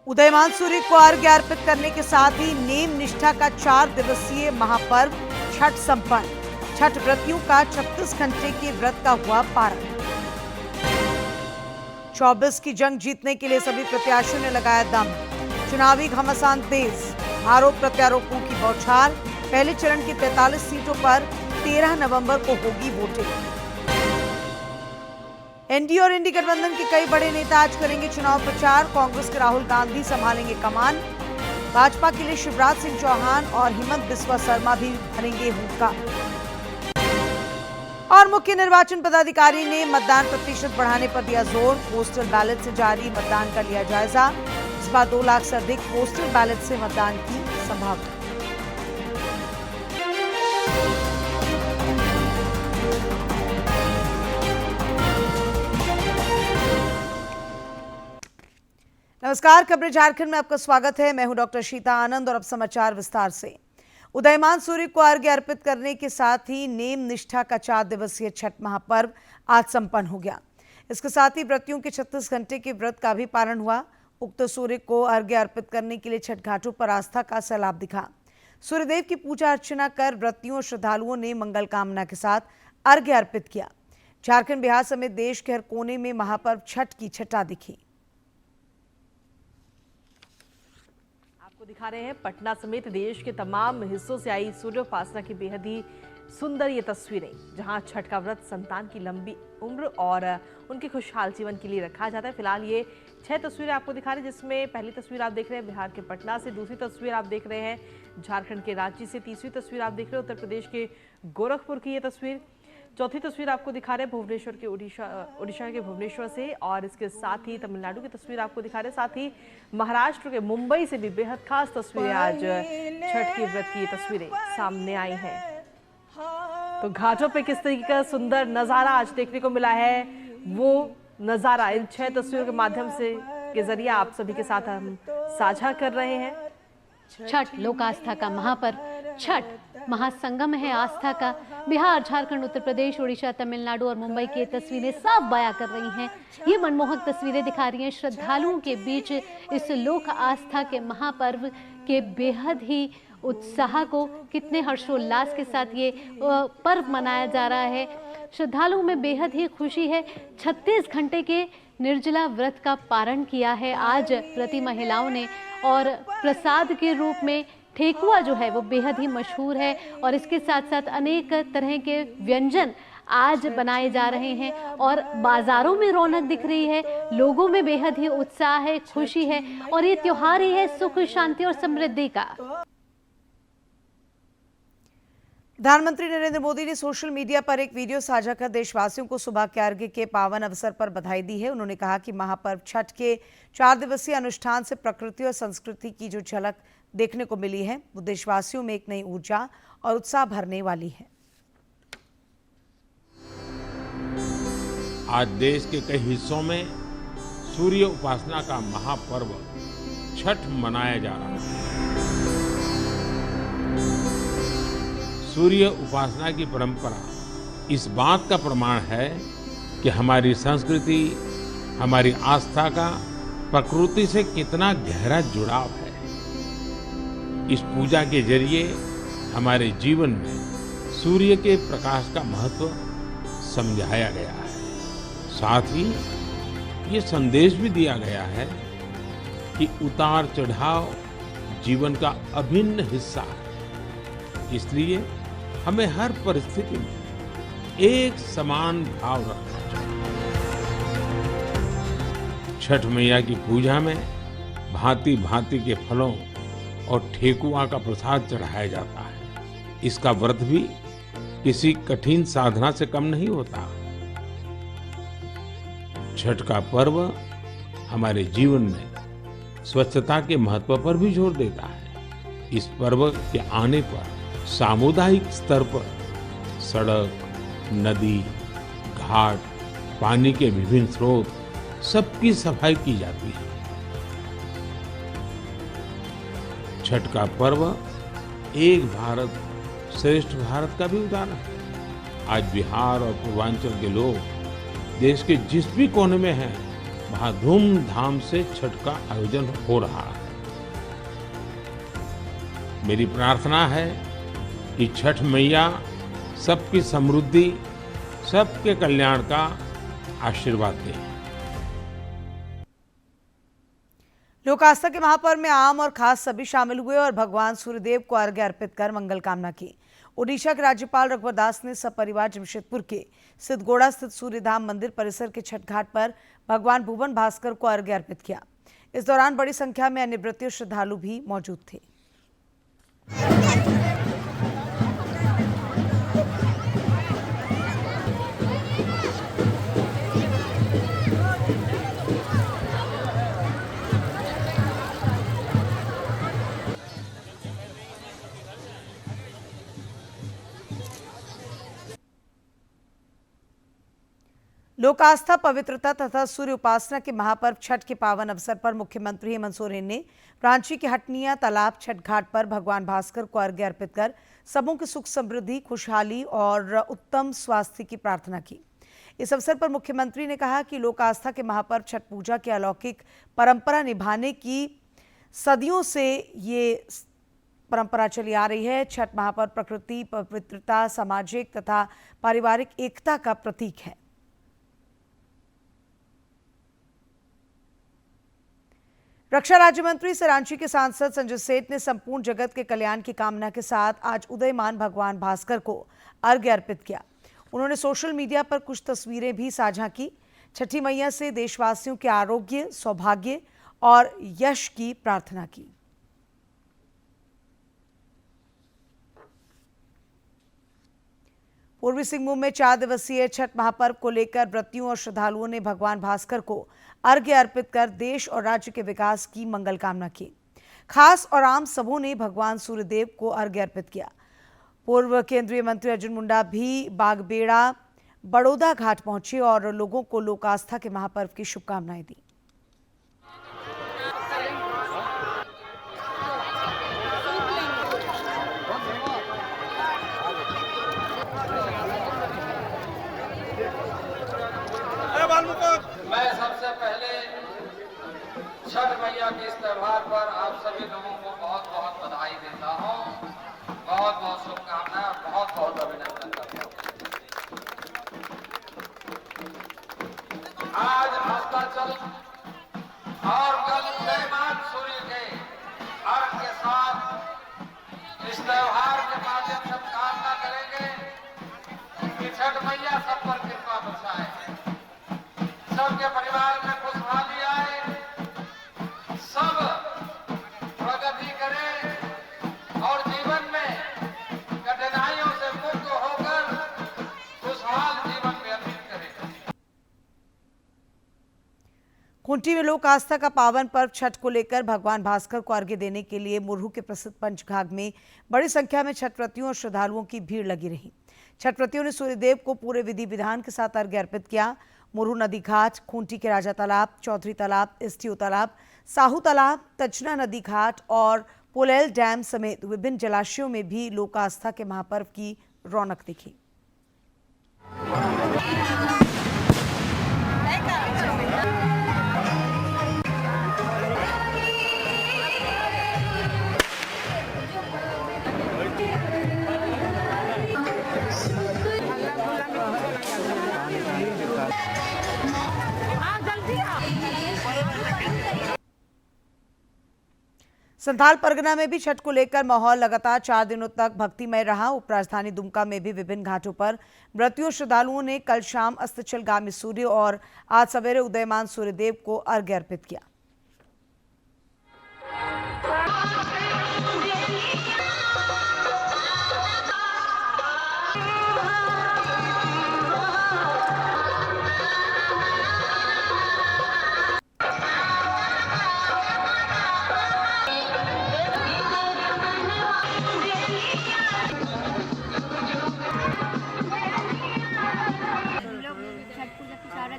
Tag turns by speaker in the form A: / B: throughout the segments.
A: उदयमान सूर्य को अर्घ्य अर्पित करने के साथ ही नेम निष्ठा का 4 दिवसीय महापर्व छठ संपन्न। छठ व्रतियों का 36 घंटे के व्रत का हुआ पारण। 24 की जंग जीतने के लिए सभी प्रत्याशियों ने लगाया दम। चुनावी घमासान तेज। आरोप प्रत्यारोपों की बौछार। पहले चरण की 43 सीटों पर 13 नवंबर को होगी वोटिंग। एनडीए और इंडी गठबंधन के कई बड़े नेता आज करेंगे चुनाव प्रचार। कांग्रेस के राहुल गांधी संभालेंगे कमान। भाजपा के लिए शिवराज सिंह चौहान और हिमंत बिस्वा शर्मा भी भरेंगे हुक्का। और मुख्य निर्वाचन पदाधिकारी ने मतदान प्रतिशत बढ़ाने पर दिया जोर। पोस्टल बैलेट से जारी मतदान का लिया जायजा। इस बार 2 लाख से अधिक पोस्टल बैलेट से मतदान की संभावना। नमस्कार, खबरें झारखंड में आपका स्वागत है। मैं हूं डॉक्टर शीता आनंद और अब समाचार विस्तार से। उदयमान सूर्य को अर्घ्य अर्पित करने के साथ ही नेम निष्ठा का 4 दिवसीय छठ महापर्व आज संपन्न हो गया। इसके साथ ही व्रतियों के 36 घंटे के व्रत का भी पारण हुआ। उक्त सूर्य को अर्घ्य अर्पित करने के लिए छठ घाटों पर आस्था का सैलाब दिखा। सूर्यदेव की पूजा अर्चना कर व्रतियों और श्रद्धालुओं ने मंगल कामना के साथ अर्घ्य अर्पित किया। झारखंड, बिहार समेत देश के हर कोने में महापर्व छठ की छटा दिखी।
B: आपको दिखा रहे हैं पटना समेत देश के तमाम हिस्सों से आई सूर्य उपासना की बेहद ही सुंदर ये तस्वीरें, जहां छठ का व्रत संतान की लंबी उम्र और उनके खुशहाल जीवन के लिए रखा जाता है। फिलहाल ये 6 तस्वीरें आपको दिखा रहे हैं, जिसमें पहली तस्वीर आप देख रहे हैं बिहार के पटना से, दूसरी तस्वीर आप देख रहे हैं झारखंड के रांची से, तीसरी तस्वीर आप देख रहे हैं उत्तर प्रदेश के गोरखपुर की ये तस्वीर, चौथी तस्वीर आपको दिखा रहे हैं भुवनेश्वर के उड़ीसा के भुवनेश्वर से, और इसके साथ ही तमिलनाडु की तस्वीर आपको दिखा रहे हैं। साथ ही महाराष्ट्र के मुंबई से भी बेहद खास तस्वीरें आज छठ के व्रत की तस्वीरें सामने आई हैं। तो घाटों पे किस तरीके का सुंदर नजारा आज देखने को मिला है, वो नजारा इन 6 तस्वीरों के माध्यम से के जरिए आप सभी के साथ हम साझा कर रहे हैं।
C: छठ लोक आस्था का महापर्व, छठ महासंगम है आस्था का। बिहार, झारखंड, उत्तर प्रदेश, उड़ीसा, तमिलनाडु और मुंबई की तस्वीरें साफ बयां कर रही हैं। ये मनमोहक तस्वीरें दिखा रही हैं श्रद्धालुओं के बीच इस लोक आस्था के महापर्व के बेहद ही उत्साह को, कितने हर्षोल्लास के साथ ये पर्व मनाया जा रहा है। श्रद्धालुओं में बेहद ही खुशी है। 36 घंटे के निर्जला व्रत का पारण किया है आज व्रती महिलाओं ने, और प्रसाद के रूप में ठेकुआ जो है वो बेहद ही मशहूर है, और इसके साथ साथ अनेक तरह के व्यंजन आज बनाए जा रहे हैं और बाजारों में रौनक दिख रही है। लोगों में बेहद ही उत्साह है, खुशी है, और ये त्योहार ही है सुख, शांति और समृद्धि का।
A: प्रधानमंत्री नरेंद्र मोदी ने सोशल मीडिया पर एक वीडियो साझा कर देशवासियों को सुबह के अर्घ्य के पावन अवसर पर बधाई दी है। उन्होंने कहा कि महापर्व छठ के 4 दिवसीय अनुष्ठान से प्रकृति और संस्कृति की जो झलक देखने को मिली है, वो देशवासियों में एक नई ऊर्जा और उत्साह भरने वाली है।
D: आज देश के कई हिस्सों में सूर्य उपासना का महापर्व छठ मनाया जा रहा है। सूर्य उपासना की परंपरा इस बात का प्रमाण है कि हमारी संस्कृति, हमारी आस्था का प्रकृति से कितना गहरा जुड़ाव है। इस पूजा के जरिए हमारे जीवन में सूर्य के प्रकाश का महत्व समझाया गया है। साथ ही ये संदेश भी दिया गया है कि उतार चढ़ाव जीवन का अभिन्न हिस्सा है। इसलिए हमें हर परिस्थिति में एक समान भाव रखना चाहिए। छठ मैया की पूजा में भांति भांति के फलों और ठेकुआ का प्रसाद चढ़ाया जाता है। इसका व्रत भी किसी कठिन साधना से कम नहीं होता। छठ का पर्व हमारे जीवन में स्वच्छता के महत्व पर भी जोर देता है। इस पर्व के आने पर सामुदायिक स्तर पर सड़क, नदी, घाट, पानी के विभिन्न स्रोत सबकी सफाई की जाती है। छठ का पर्व एक भारत श्रेष्ठ भारत का भी उदाहरण है। आज बिहार और पूर्वांचल के लोग देश के जिस भी कोने में हैं, वहां धूमधाम से छठ का आयोजन हो रहा है। मेरी प्रार्थना है कि छठ मैया सबकी समृद्धि, सबके कल्याण का आशीर्वाद दें।
A: लोक आस्था के महापर्व में आम और खास सभी शामिल हुए और भगवान सूर्यदेव को अर्घ्य अर्पित कर मंगल कामना की। ओडिशा के राज्यपाल रघुवर दास ने सपरिवार जमशेदपुर के सिद्धगोड़ा स्थित सूर्यधाम मंदिर परिसर के छठ घाट पर भगवान भुवन भास्कर को अर्घ्य अर्पित किया। इस दौरान बड़ी संख्या में अन्य व्रती श्रद्धालु भी मौजूद थे। लोक आस्था, पवित्रता तथा सूर्य उपासना के महापर्व छठ के पावन अवसर पर मुख्यमंत्री हेमंत सोरेन ने रांची के हटनिया तालाब छठ घाट पर भगवान भास्कर को अर्घ्य अर्पित कर सबों की सुख समृद्धि, खुशहाली और उत्तम स्वास्थ्य की प्रार्थना की। इस अवसर पर मुख्यमंत्री ने कहा कि लोक आस्था के महापर्व छठ पूजा की अलौकिक परंपरा निभाने की सदियों से ये परंपरा चली आ रही है। छठ महापर्व प्रकृति, पवित्रता, सामाजिक तथा पारिवारिक एकता का प्रतीक है। रक्षा राज्य मंत्री से रांची के सांसद संजय सेठ ने संपूर्ण जगत के कल्याण की कामना के साथ आज उदयमान भगवान भास्कर को अर्घ्य अर्पित किया। उन्होंने सोशल मीडिया पर कुछ तस्वीरें भी साझा की। छठी मैया से देशवासियों के आरोग्य, सौभाग्य और यश की प्रार्थना की। पूर्वी सिंहभूम में 4 दिवसीय छठ महापर्व को लेकर व्रतियों और श्रद्धालुओं ने भगवान भास्कर को अर्घ्य अर्पित कर देश और राज्य के विकास की मंगल कामना की। खास और आम सबों ने भगवान सूर्यदेव को अर्घ्य अर्पित किया। पूर्व केंद्रीय मंत्री अर्जुन मुंडा भी बागबेड़ा बड़ौदा घाट पहुंचे और लोगों को लोक आस्था के महापर्व की शुभकामनाएं दी।
E: मैं सबसे पहले छठ मैया के इस त्योहार पर आप सभी लोगों को बहुत बहुत बधाई देता हूँ, बहुत बहुत शुभकामनाएं, बहुत बहुत अभिनंदन करता हूँ। आज अस्ताचल और कल उदयमान सूर्य के अर्घ के साथ इस त्योहार के माध्यम से कामना करेंगे कि छठ मैया सब पर कृपा बरसाए, सबके परिवार में खुशहाली आए, सब प्रगति करें और जीवन में कठिनाइयों से मुक्त होकर खुशहाल जीवन व्यतीत करें।
A: खूंटी में लोक आस्था का पावन पर्व छठ को लेकर भगवान भास्कर को अर्घ्य देने के लिए मुरहू के प्रसिद्ध पंचघाघ में बड़ी संख्या में छठ व्रतियों और श्रद्धालुओं की भीड़ लगी रही। छठ व्रतियों ने सूर्यदेव को पूरे विधि विधान के साथ अर्घ्य अर्पित किया। मुरहू नदी घाट, खूंटी के राजा तालाब, चौधरी तालाब, एसटीओ तालाब, साहू तालाब, तचना नदी घाट और पोलेल डैम समेत विभिन्न जलाशयों में भी लोक आस्था के महापर्व की रौनक दिखी। संथाल परगना में भी छठ को लेकर माहौल लगातार 4 दिनों तक भक्तिमय रहा। उपराजधानी दुमका में भी विभिन्न घाटों पर व्रतियों श्रद्धालुओं ने कल शाम अस्ताचलगामी सूर्य और आज सवेरे उदयमान सूर्यदेव को अर्घ्य अर्पित किया।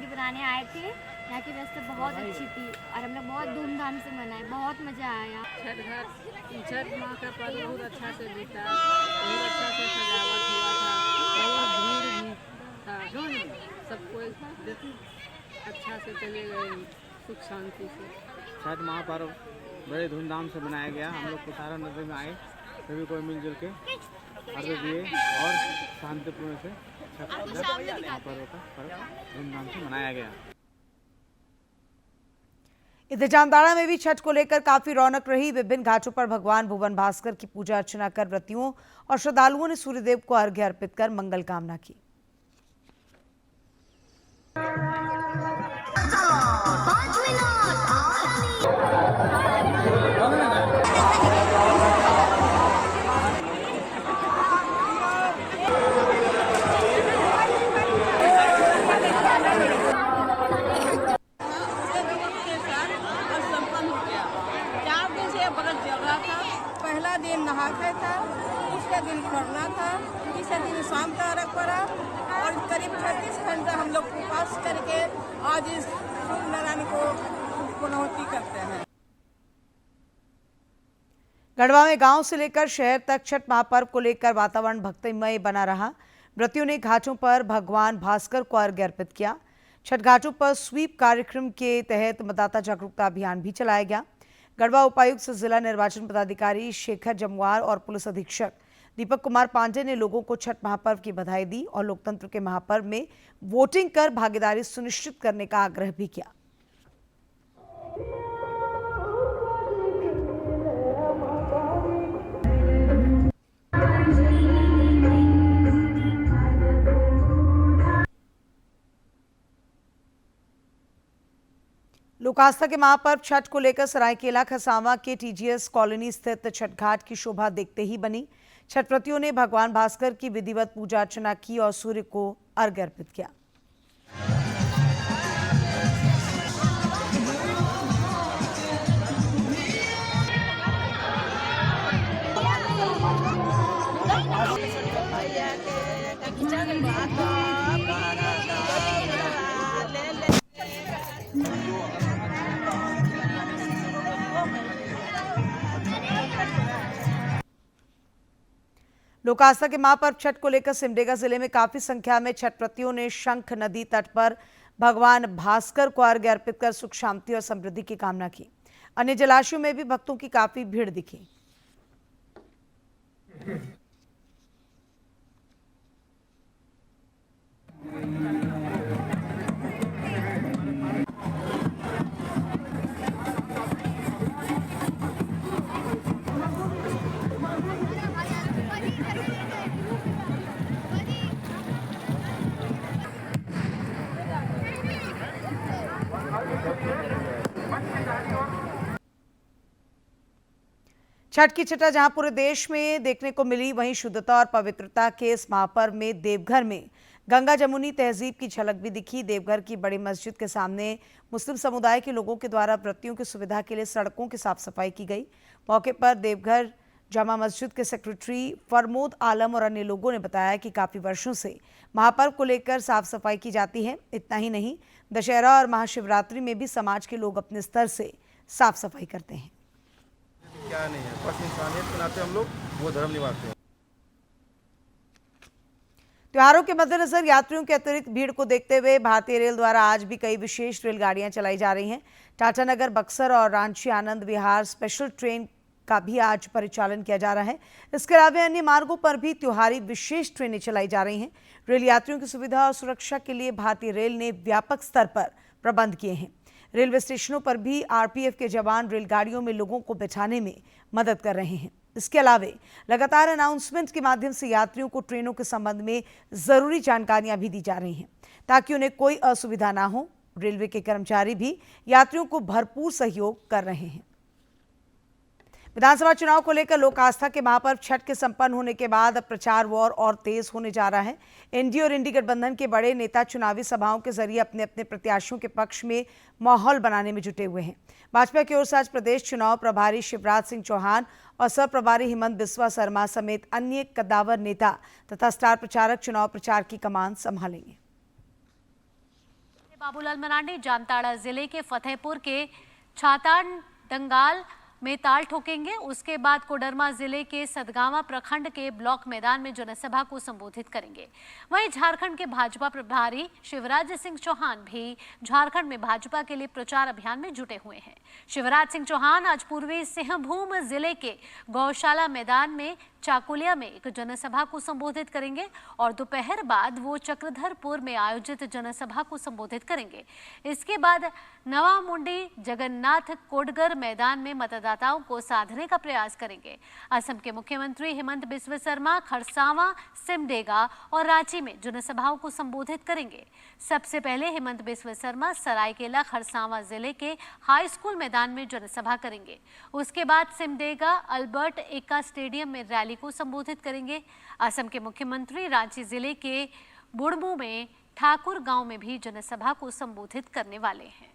F: बनाने आए थे। यहाँ की व्यवस्था बहुत अच्छी थी और हम लोग बहुत धूमधाम से मनाए, बहुत मजा आया।
G: छठ माँ का पर्व बहुत अच्छा से बीता, बहुत अच्छा से सजावट हुआ था, बहुत भीड़ भी था, सब कोई अच्छा से चले गए। सुख शांति से।
H: छठ महापर्व बड़े धूमधाम से मनाया गया। हम लोग कुशारा नदी में आए, सभी को मिलजुल के अर्घ्य दिए और शांतिपूर्ण से छठ महापर्व का पर्व धूमधाम से मनाया गया।
A: इधर जामताड़ा में भी छठ को लेकर काफी रौनक रही। विभिन्न घाटों पर भगवान भुवन भास्कर की पूजा अर्चना कर व्रतियों और श्रद्धालुओं ने सूर्यदेव को अर्घ्य अर्पित कर मंगल कामना की।
I: पहला दिन नहाते था, दूसरे दिन खरना था, तीसरे दिन शाम का अर्घ पड़ा और करीब 36 घंटा हम लोग उपवास करके आज इस सूर्य नारायण को पुनौती करते हैं।
A: गढ़वा में गांव से लेकर शहर तक छठ महापर्व को लेकर वातावरण भक्तिमय बना रहा। व्रतियों ने घाटों पर भगवान भास्कर को अर्घ्य अर्पित किया। छठ घाटों पर स्वीप कार्यक्रम के तहत मतदाता जागरूकता अभियान भी चलाया गया। गढ़वा उपायुक्त से जिला निर्वाचन पदाधिकारी शेखर जमवार और पुलिस अधीक्षक दीपक कुमार पांडे ने लोगों को छठ महापर्व की बधाई दी और लोकतंत्र के महापर्व में वोटिंग कर भागीदारी सुनिश्चित करने का आग्रह भी किया। लोक आस्था के महापर्व छठ को लेकर सरायकेला खसावा के टीजीएस कॉलोनी स्थित छठ घाट की शोभा देखते ही बनी। छठ व्रतियों ने भगवान भास्कर की विधिवत पूजा अर्चना की और सूर्य को अर्घ्य अर्पित किया। लोक आस्था के महापर्व छठ को लेकर सिमडेगा जिले में काफी संख्या में छठ व्रतियों ने शंख नदी तट पर भगवान भास्कर को अर्घ्य अर्पित कर सुख शांति और समृद्धि की कामना की। अन्य जलाशयों में भी भक्तों की काफी भीड़ दिखी। छठ की छठा जहां पूरे देश में देखने को मिली, वहीं शुद्धता और पवित्रता के इस महापर्व में देवघर में गंगा जमुनी तहजीब की झलक भी दिखी। देवघर की बड़ी मस्जिद के सामने मुस्लिम समुदाय के लोगों के द्वारा व्रतियों की सुविधा के लिए सड़कों की साफ सफाई की गई। मौके पर देवघर जामा मस्जिद के सेक्रेटरी फरमोद आलम और अन्य लोगों ने बताया कि काफी वर्षों से महापर्व को लेकर साफ सफाई की जाती है। इतना ही नहीं, दशहरा और महाशिवरात्रि में भी समाज के लोग अपने स्तर से साफ सफाई करते हैं।
J: क्या नहीं है, बस इंसानियत के नाते हम लोग वो धर्म निभाते हैं।
A: त्योहारों के मद्देनजर यात्रियों के अतिरिक्त भीड़ को देखते हुए भारतीय रेल द्वारा आज भी कई विशेष रेलगाड़ियां चलाई जा रही हैं। टाटानगर, बक्सर और रांची आनंद विहार स्पेशल ट्रेन का भी आज परिचालन किया जा रहा है। इसके अलावा अन्य मार्गों पर भी त्योहारी विशेष ट्रेनें चलाई जा रही हैं। रेल यात्रियों की सुविधा और सुरक्षा के लिए भारतीय रेल ने व्यापक स्तर पर प्रबंध किए हैं। रेलवे स्टेशनों पर भी आरपीएफ के जवान रेलगाड़ियों में लोगों को बिठाने में मदद कर रहे हैं। इसके अलावा लगातार अनाउंसमेंट के माध्यम से यात्रियों को ट्रेनों के संबंध में जरूरी जानकारियां भी दी जा रही हैं ताकि उन्हें कोई असुविधा ना हो। रेलवे के कर्मचारी भी यात्रियों को भरपूर सहयोग कर रहे हैं। विधानसभा चुनाव को लेकर लोक आस्था के महापर्व छठ के संपन्न होने के बाद अब प्रचार वॉर और तेज होने जा रहा है। एनडीए और इंडी गठबंधन के बड़े नेता चुनावी सभाओं के जरिए अपने अपने प्रत्याशियों के पक्ष में माहौल बनाने में जुटे हुए हैं। भाजपा की ओर से आज प्रदेश चुनाव प्रभारी शिवराज सिंह चौहान और सह प्रभारी हिमंत बिस्वा शर्मा समेत अन्य कद्दावर नेता तथा स्टार प्रचारक चुनाव प्रचार की कमान संभालेंगे।
C: बाबूलाल मरांडी जामताड़ा जिले के फतेहपुर के छातान डंगाल में ताल ठोकेंगे। उसके बाद कोडरमा जिले के सतगावा प्रखंड के ब्लॉक मैदान में जनसभा को संबोधित करेंगे। वहीं झारखंड के भाजपा प्रभारी शिवराज सिंह चौहान भी झारखंड में भाजपा के लिए प्रचार अभियान में जुटे हुए हैं। शिवराज सिंह चौहान आज पूर्वी सिंहभूम जिले के गौशाला मैदान में चाकुलिया में एक जनसभा को संबोधित करेंगे और दोपहर बाद वो चक्रधरपुर में आयोजित जनसभा को संबोधित करेंगे। इसके बाद नवामुंडी जगन्नाथ कोटगर मैदान में मतदाताओं को साधने का प्रयास करेंगे। असम के मुख्यमंत्री हेमंत बिस्व शर्मा खरसावां, सिमडेगा और रांची में जनसभाओं को संबोधित करेंगे। सबसे पहले हेमंत बिस्व शर्मा सरायकेला खरसावां जिले के हाई स्कूल मैदान में जनसभा करेंगे। उसके बाद सिमडेगा अल्बर्ट एक्का स्टेडियम में रैली को संबोधित करेंगे। असम के मुख्यमंत्री रांची जिले के बुड़मू में ठाकुर गांव में भी जनसभा को संबोधित करने वाले हैं।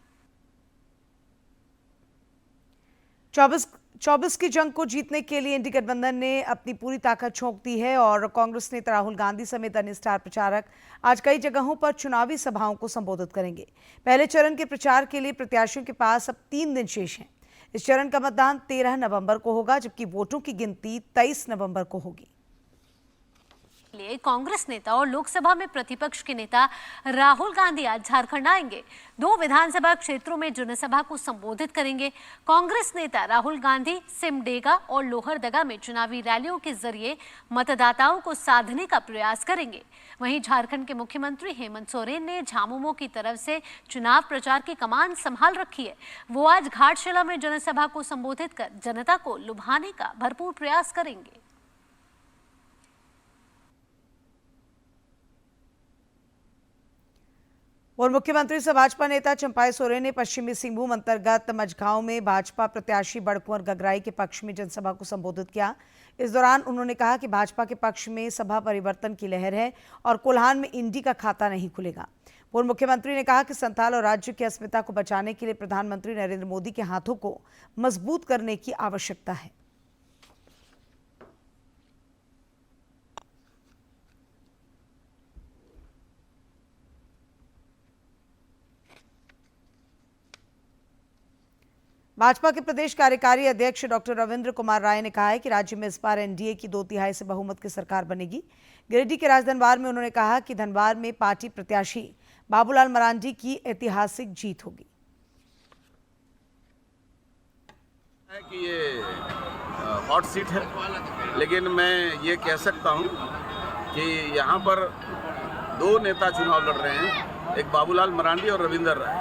A: 24 की जंग को जीतने के लिए इंडी गठबंधन ने अपनी पूरी ताकत झोंक दी है और कांग्रेस नेता राहुल गांधी समेत अन्य स्टार प्रचारक आज कई जगहों पर चुनावी सभाओं को संबोधित करेंगे। पहले चरण के प्रचार के लिए प्रत्याशियों के पास अब 3 दिन शेष हैं। इस चरण का मतदान 13 नवंबर को होगा, जबकि वोटों की गिनती 23 नवंबर को होगी।
C: कांग्रेस नेता और लोकसभा में प्रतिपक्ष के नेता राहुल गांधी आज झारखंड आएंगे। 2 विधानसभा क्षेत्रों में जनसभा को संबोधित करेंगे। कांग्रेस नेता राहुल गांधी सिमडेगा और लोहरदगा में चुनावी रैलियों के जरिए मतदाताओं को साधने का प्रयास करेंगे। वहीं झारखंड के मुख्यमंत्री हेमंत सोरेन ने झामुमो की तरफ से चुनाव प्रचार की कमान संभाल रखी है। वो आज घाटशिला में जनसभा को संबोधित कर जनता को लुभाने का भरपूर प्रयास करेंगे।
A: और मुख्यमंत्री से भाजपा नेता चंपाई सोरेन ने पश्चिमी सिंहभूम अंतर्गत मझगांव में भाजपा प्रत्याशी बड़कुंवर गगराई के पक्ष में जनसभा को संबोधित किया। इस दौरान उन्होंने कहा कि भाजपा के पक्ष में सभा परिवर्तन की लहर है और कोल्हान में इंडी का खाता नहीं खुलेगा। पूर्व मुख्यमंत्री ने कहा कि संथाल और राज्य की अस्मिता को बचाने के लिए प्रधानमंत्री नरेंद्र मोदी के हाथों को मजबूत करने की आवश्यकता है। भाजपा के प्रदेश कार्यकारी अध्यक्ष डॉक्टर रविंद्र कुमार राय ने कहा है कि राज्य में इस बार एनडीए की 2/3 से बहुमत की सरकार बनेगी। गिरिडीह के राजधनवार में उन्होंने कहा कि धनवार में पार्टी प्रत्याशी बाबूलाल मरांडी की ऐतिहासिक जीत होगी।
K: कि ये हॉट सीट है, लेकिन मैं ये कह सकता हूँ कि यहाँ पर 2 नेता चुनाव लड़ रहे हैं, एक बाबूलाल मरांडी और रविंदर राय।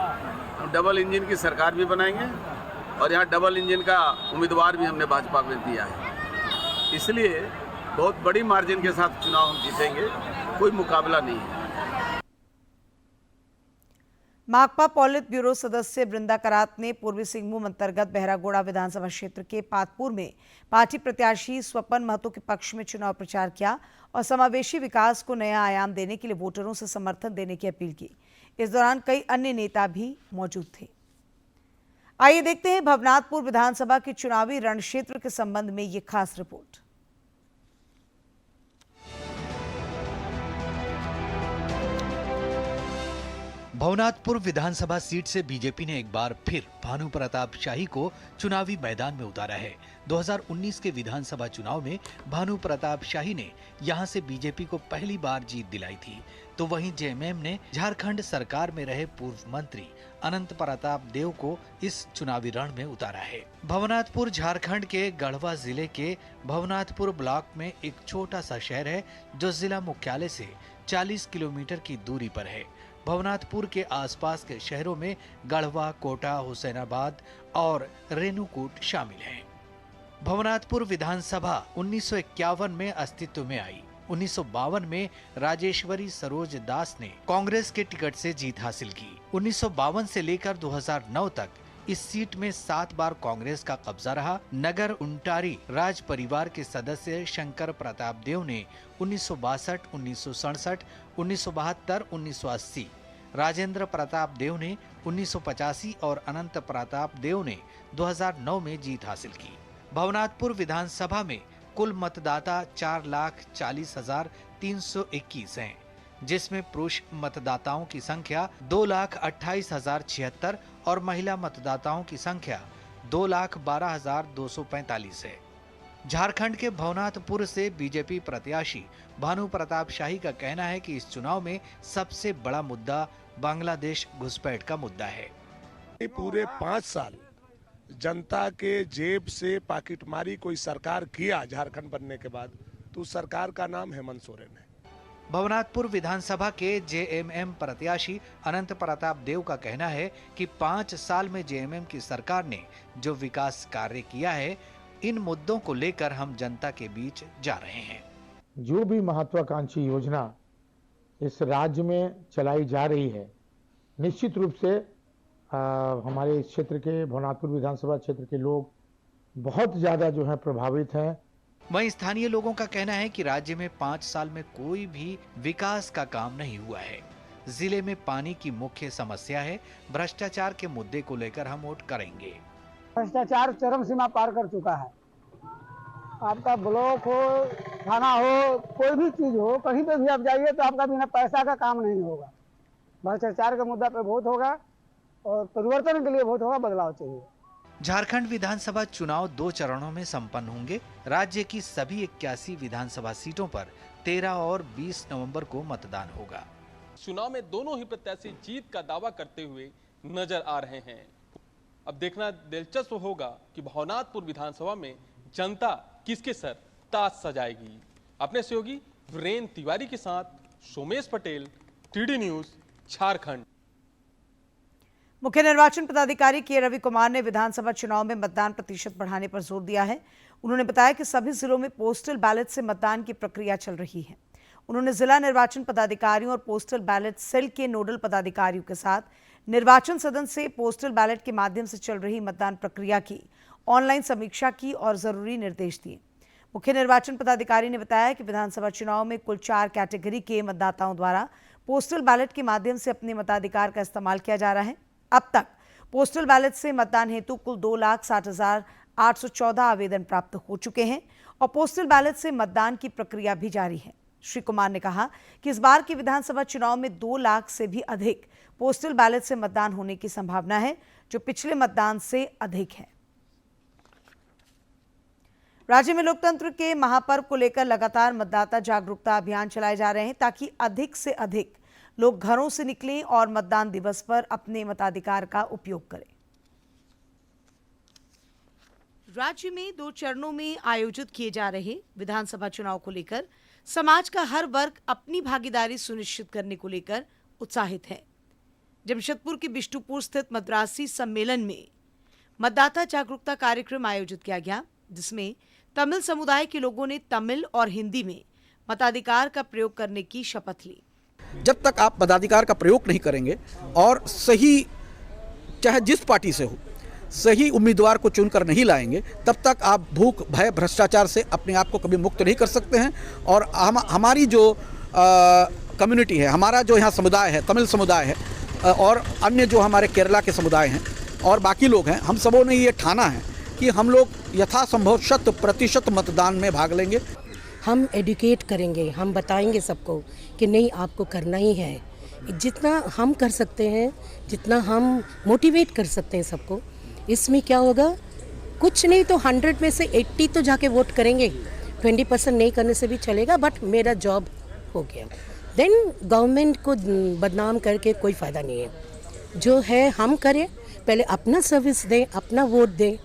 K: हम डबल इंजन की सरकार भी बनाएंगे और यहाँ डबल इंजन का उम्मीदवार भी हमने भाजपा में दिया है, इसलिए बहुत बड़ी मार्जिन के साथ चुनाव हम जीतेंगे, कोई मुकाबला नहीं है।
A: माकपा पॉलिट ब्यूरो सदस्य बृंदा करात ने पूर्वी सिंहभूम अंतर्गत बहरागोड़ा विधानसभा क्षेत्र के पातपुर में पार्टी प्रत्याशी स्वपन महतो के पक्ष में चुनाव प्रचार किया और समावेशी विकास को नया आयाम देने के लिए वोटरों से समर्थन देने की अपील की। इस दौरान कई अन्य नेता भी मौजूद थे। आइए देखते हैं भवनाथपुर विधानसभा के चुनावी रणक्षेत्र के संबंध में ये खास रिपोर्ट।
L: भवनाथपुर विधानसभा सीट से बीजेपी ने एक बार फिर भानु प्रताप शाही को चुनावी मैदान में उतारा है। 2019 के विधानसभा चुनाव में भानु प्रताप शाही ने यहां से बीजेपी को पहली बार जीत दिलाई थी, तो वहीं जेएमएम ने झारखंड सरकार में रहे पूर्व मंत्री अनंत प्रताप देव को इस चुनावी रण में उतारा है। भवनाथपुर झारखंड के गढ़वा जिले के भवनाथपुर ब्लॉक में एक छोटा सा शहर है जो जिला मुख्यालय से 40 किलोमीटर की दूरी पर है। भवनाथपुर के आसपास के शहरों में गढ़वा, कोटा, हुसैनाबाद और रेणुकूट शामिल हैं। भवनाथपुर विधानसभा 1951 में अस्तित्व में आई। 1952 में राजेश्वरी सरोज दास ने कांग्रेस के टिकट से जीत हासिल की। 1952 से लेकर 2009 तक इस सीट में 7 बार कांग्रेस का कब्जा रहा। नगर उंटारी राज परिवार के सदस्य शंकर प्रताप देव ने 1962, 1967, 1972, 1980, राजेंद्र प्रताप देव ने 1985 और अनंत प्रताप देव ने 2009 में जीत हासिल की। भवनाथपुर विधानसभा में कुल मतदाता 4,40,321 हैं, जिसमें पुरुष मतदाताओं की संख्या 2,28,076 और महिला मतदाताओं की संख्या 2,12,245 है। झारखंड के भवनाथपुर से बीजेपी प्रत्याशी भानु प्रताप शाही का कहना है कि इस चुनाव में सबसे बड़ा मुद्दा बांग्लादेश घुसपैठ का मुद्दा है।
M: पूरे 5 साल जनता के जेब से पाकिटमारी कोई सरकार किया झारखंड बनने के बाद, तो उस सरकार का नाम हेमंत सोरेन है।
L: भवनाथपुर विधानसभा के जेएमएम प्रत्याशी अनंत प्रताप देव का कहना है कि 5 साल में जेएमएम की सरकार ने जो विकास कार्य किया है, इन मुद्दों को लेकर हम जनता के बीच जा रहे हैं।
N: जो भी महत्वाकांक्षी योजना इस राज्य में चलाई जा रही है, निश्चित रूप से हमारे इस क्षेत्र के भवनाथपुर विधानसभा क्षेत्र के लोग बहुत ज्यादा जो है प्रभावित हैं।
L: वहीं स्थानीय लोगों का कहना है कि राज्य में 5 साल में कोई भी विकास का काम नहीं हुआ है। जिले में पानी की मुख्य समस्या है। भ्रष्टाचार के मुद्दे को लेकर हम वोट करेंगे।
O: भ्रष्टाचार चरम सीमा पार कर चुका है। आपका ब्लॉक हो, थाना हो, कोई भी चीज हो, कहीं पे भी आप जाइए तो आपका बिना पैसा का काम नहीं होगा। भ्रष्टाचार के मुद्दा पे वोट होगा और परिवर्तन के लिए वोट होगा, बदलाव चाहिए।
L: झारखंड विधानसभा चुनाव 2 चरणों में संपन्न होंगे। राज्य की सभी 81 विधानसभा सीटों पर 13 और 20 नवंबर को मतदान होगा।
P: चुनाव में दोनों ही प्रत्याशी जीत का दावा करते हुए नजर आ रहे हैं। अब देखना दिलचस्प होगा कि भवनाथपुर विधानसभा में जनता किसके सर ताज सजाएगी। अपने सहयोगी वीरेंद्र तिवारी के साथ सोमेश पटेल, टीडी न्यूज, झारखंड।
A: मुख्य निर्वाचन पदाधिकारी के रवि कुमार ने विधानसभा चुनाव में मतदान प्रतिशत बढ़ाने पर जोर दिया है। उन्होंने बताया कि सभी जिलों में पोस्टल बैलेट से मतदान की प्रक्रिया चल रही है। उन्होंने जिला निर्वाचन पदाधिकारियों और पोस्टल बैलेट सेल के नोडल पदाधिकारियों के साथ निर्वाचन सदन से पोस्टल बैलेट के माध्यम से चल रही मतदान प्रक्रिया की ऑनलाइन समीक्षा की और जरूरी निर्देश दिए। मुख्य निर्वाचन पदाधिकारी ने बताया कि विधानसभा चुनाव में कुल 4 कैटेगरी के मतदाताओं द्वारा पोस्टल बैलेट के माध्यम से अपने मताधिकार का इस्तेमाल किया जा रहा है। अब तक पोस्टल बैलेट से मतदान हेतु कुल 2,60,814 आवेदन प्राप्त हो चुके हैं और पोस्टल बैलेट से मतदान की प्रक्रिया भी जारी है। श्री कुमार ने कहा कि इस बार के विधानसभा चुनाव में 2 लाख से भी अधिक पोस्टल बैलेट से मतदान होने की संभावना है, जो पिछले मतदान से अधिक है। राज्य में लोकतंत्र के महापर्व को लेकर लगातार मतदाता जागरूकता अभियान चलाए जा रहे हैं ताकि अधिक से अधिक लोग घरों से निकलें और मतदान दिवस पर अपने मताधिकार का उपयोग करें। राज्य में 2 चरणों में आयोजित किए जा रहे विधानसभा चुनाव को लेकर समाज का हर वर्ग अपनी भागीदारी सुनिश्चित करने को लेकर उत्साहित है। जमशेदपुर के बिष्टुपुर स्थित मद्रासी सम्मेलन में मतदाता जागरूकता कार्यक्रम आयोजित किया गया, जिसमें तमिल समुदाय के लोगों ने तमिल और हिंदी में मताधिकार का प्रयोग करने की शपथ ली।
Q: जब तक आप मताधिकार का प्रयोग नहीं करेंगे और सही, चाहे जिस पार्टी से हो, सही उम्मीदवार को चुनकर नहीं लाएंगे, तब तक आप भूख, भय, भ्रष्टाचार से अपने आप को कभी मुक्त नहीं कर सकते हैं। और हमारी जो कम्युनिटी है, हमारा जो यहाँ समुदाय है, तमिल समुदाय है और अन्य जो हमारे केरला के समुदाय हैं और बाकी लोग हैं, हम सबों ने ये ठाना है कि हम लोग यथासंभव 100% मतदान में भाग लेंगे।
R: हम एडुकेट करेंगे, हम बताएंगे सबको कि नहीं, आपको करना ही है। जितना हम कर सकते हैं, जितना हम मोटिवेट कर सकते हैं सबको, इसमें क्या होगा, कुछ नहीं तो 100 में से 80 तो जाके वोट करेंगे। 20% नहीं करने से भी चलेगा, बट मेरा जॉब हो गया। देन गवर्नमेंट को बदनाम करके कोई फ़ायदा नहीं है। जो है हम करें, पहले अपना सर्विस दें, अपना वोट दें,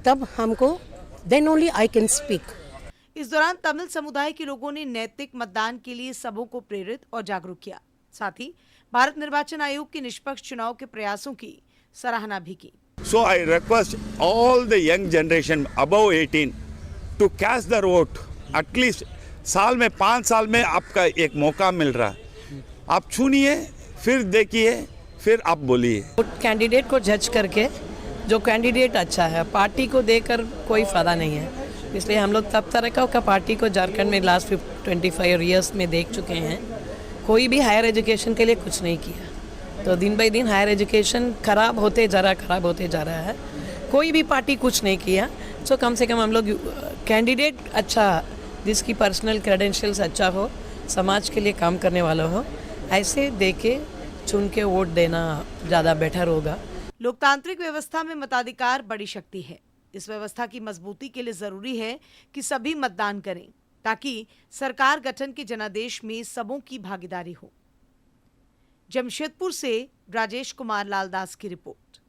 R: तब हमको, then only I can speak.
A: इस दौरान तमिल समुदाय के लोगों ने नैतिक मतदान के लिए सबों को प्रेरित और जागरूक किया। साथ ही भारत निर्वाचन आयोग के निष्पक्ष चुनाव के प्रयासों की सराहना भी की।
S: So I request all the young generation above 18 to cast their vote. At least साल में 5 साल में आपका एक मौका मिल रहा है, आप चुनिए, फिर देखिए, फिर आप बोलिए।
T: कैंडिडेट को जज करके जो कैंडिडेट अच्छा है, पार्टी को देकर कोई फायदा नहीं है। इसलिए हम लोग तब तरह का पार्टी को झारखंड में लास्ट 25 ईयर्स में देख चुके हैं। कोई भी हायर एजुकेशन के लिए कुछ नहीं किया, तो दिन बाई दिन हायर एजुकेशन खराब होते जा रहा है। कोई भी पार्टी कुछ नहीं किया। सो कम से कम हम लोग कैंडिडेट अच्छा, जिसकी पर्सनल क्रेडेंशियल्स अच्छा हो, समाज के लिए काम करने वाला हो, ऐसे दे के चुन के वोट देना ज़्यादा बेटर होगा।
A: लोकतांत्रिक व्यवस्था में मताधिकार बड़ी शक्ति है। इस व्यवस्था की मजबूती के लिए जरूरी है कि सभी मतदान करें ताकि सरकार गठन के जनादेश में सबों की भागीदारी हो। जमशेदपुर से राजेश कुमार लालदास की रिपोर्ट।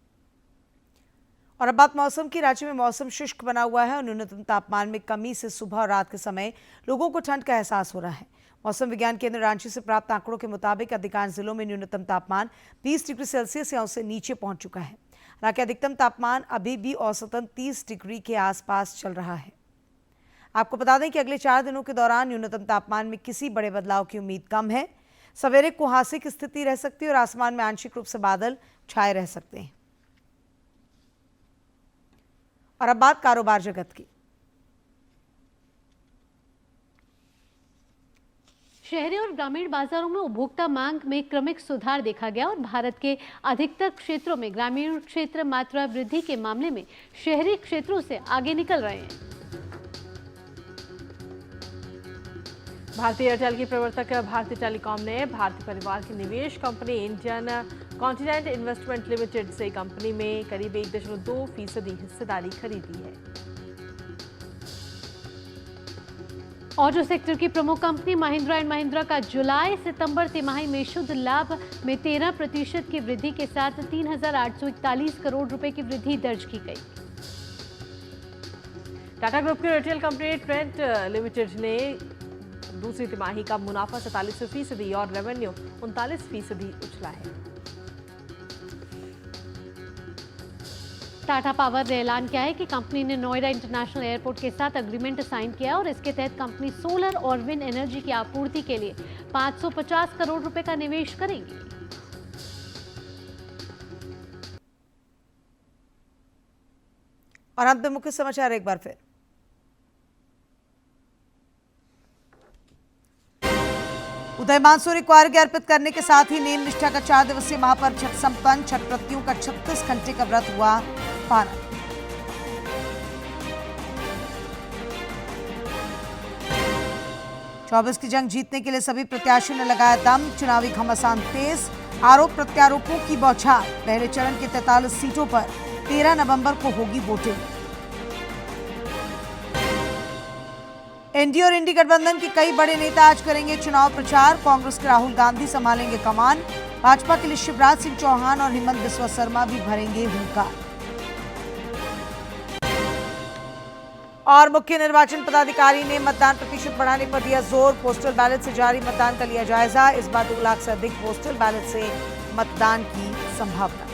A: और अब बात मौसम की। राज्य में मौसम शुष्क बना हुआ है और न्यूनतम तापमान में कमी से सुबह और रात के समय लोगों को ठंड का एहसास हो रहा है। मौसम विज्ञान केंद्र रांची से प्राप्त आंकड़ों के मुताबिक अधिकांश जिलों में न्यूनतम तापमान 20 डिग्री सेल्सियस या उससे नीचे पहुंच चुका है। हालांकि अधिकतम तापमान अभी भी औसतन 30 डिग्री के आसपास चल रहा है। आपको बता दें कि अगले 4 दिनों के दौरान न्यूनतम तापमान में किसी बड़े बदलाव की उम्मीद कम है। सवेरे कुहासे की स्थिति रह सकती है और आसमान में आंशिक रूप से बादल छाए रह सकते हैं। और अब बात कारोबार जगत की।
C: शहरी और ग्रामीण बाजारों में उपभोक्ता मांग में क्रमिक सुधार देखा गया और भारत के अधिकतर क्षेत्रों में ग्रामीण क्षेत्र मात्रा वृद्धि के मामले में शहरी क्षेत्रों से आगे निकल रहे हैं।
B: भारतीय एयरटेल की प्रवर्तक भारती टेलीकॉम ने भारतीय परिवार की निवेश company Indian continent investment limited से कंपनी में करीब 1.2% हिस्सेदारी खरीदी है।
C: ऑटो सेक्टर की प्रमुख कंपनी महिंद्रा एंड महिंद्रा का जुलाई सितंबर तिमाही में शुद्ध लाभ में 13% की वृद्धि के साथ 3,841 करोड़ रुपए की वृद्धि दर्ज की गई।
B: टाटा ग्रुप की रिटेल कंपनी ट्रेंट लिमिटेड ने दूसरी तिमाही का मुनाफा 47% और रेवेन्यू 39% उछला है।
C: टाटा पावर ने ऐलान किया है कि कंपनी ने नोएडा इंटरनेशनल एयरपोर्ट के साथ एग्रीमेंट साइन किया और इसके तहत कंपनी सोलर और विंड एनर्जी की आपूर्ति के लिए 550 करोड़ रुपए का निवेश करेगी।
A: और अंत में मुख्य समाचार एक बार फिर। उदयमान सूर्य को अर्घ्य अर्पित करने के साथ ही नेम निष्ठा का 4 दिवसीय महापर्व छठ संपन्न। छठ व्रतियों का 36 घंटे का व्रत हुआ पारण। चौबीस की जंग जीतने के लिए सभी प्रत्याशियों ने लगाया दम। चुनावी घमासान तेज, आरोप प्रत्यारोपों की बौछार। पहले चरण की 43 सीटों पर 13 नवंबर को होगी वोटिंग। एनडीए और इंडी गठबंधन के कई बड़े नेता आज करेंगे चुनाव प्रचार। कांग्रेस के राहुल गांधी संभालेंगे कमान। भाजपा के लिए शिवराज सिंह चौहान और हेमंत बिस्वा शर्मा भी भरेंगे हुंकार। और मुख्य निर्वाचन पदाधिकारी ने मतदान प्रतिशत बढ़ाने पर दिया जोर। पोस्टल बैलेट से जारी मतदान का लिया जायजा। इस बार 2 लाख से अधिक पोस्टल बैलेट से मतदान की संभावना।